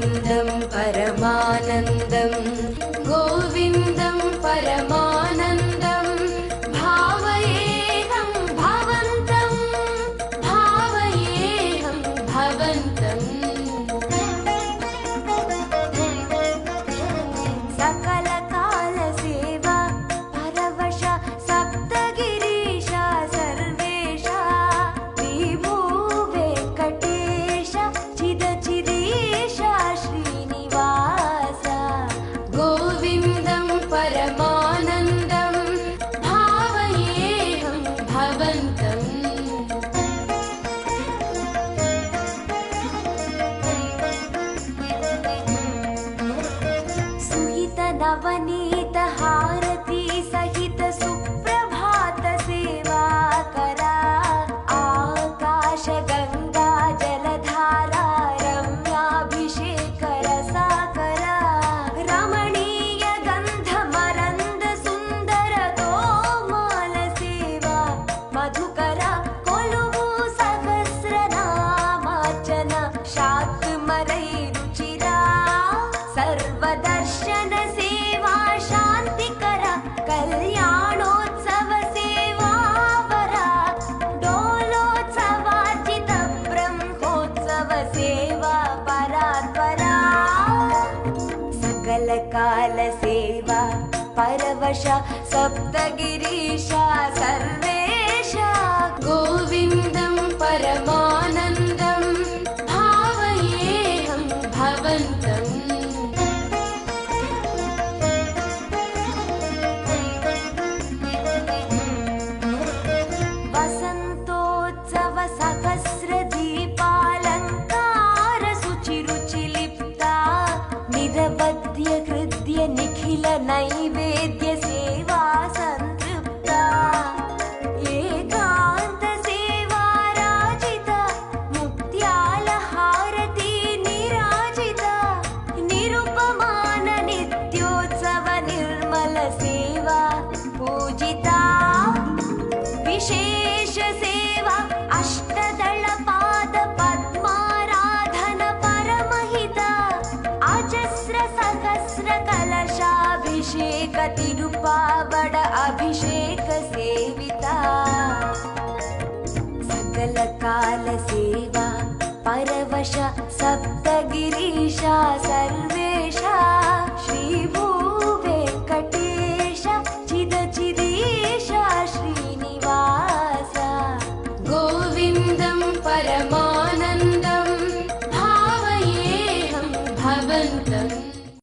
गोविन्दं परमानन्दं गोविन्दं परमानन्दं भावयेऽहं भवन्तं भावयेऽहं भवन्तम् सकलकाल सेवा परवश सप्तगिरीश सर्वेश विभो वेङ्कटेश चिदचिदेश श्रीनिवास गोविन्दं परमानन्दं भावयेऽहं भवन्तम् नवनीत हारती सहित सुप्रभात सेवा करा आकाश गंगा जलधारा रम्याभिषेक रसाकरा रमणीय गंध मरंद सुंदर तोमाल सेवा मधुकरा कोलुवु सहस्रनामार्चन शाक्मरै रुचिरा सर्वदर्शन सेवा शांतिकर कल्याणोत्सव सेवा वरा डोलोत्सवार्जित ब्रह्मोत्सव सेवा परात्परा सकल काल सेवा परवश सप्तगिरीश सर्वेश गोविन्दं परमानन्दं भावयेऽहं भवन्तम् वसन्तोत्सव सहस्रदीपालङ्कार शुचिरुचिलिप्ता निरवध्य हृद्य निखिल नैवेद्य सेवा सन्तृप्ता एकान्त सेवा राजिता मुक्त्याल हारती निराजिता निरुपमान नित्योत्सव निर्मल सेवा पूजिता विशेष सेवा अष्टदल पाद पद्माराधन परमहिता अजस्र सहस्र कलशाभिषेक तिरुपावड अभिषेक सेविता सकल काल सेवा परवश सप्तगिरीश सर्वेश श्रीभू वेङ्कटेश चिदचिदेश श्रीनिवास गोविन्दं परमानन्दं भावयेऽहं भवन्तम्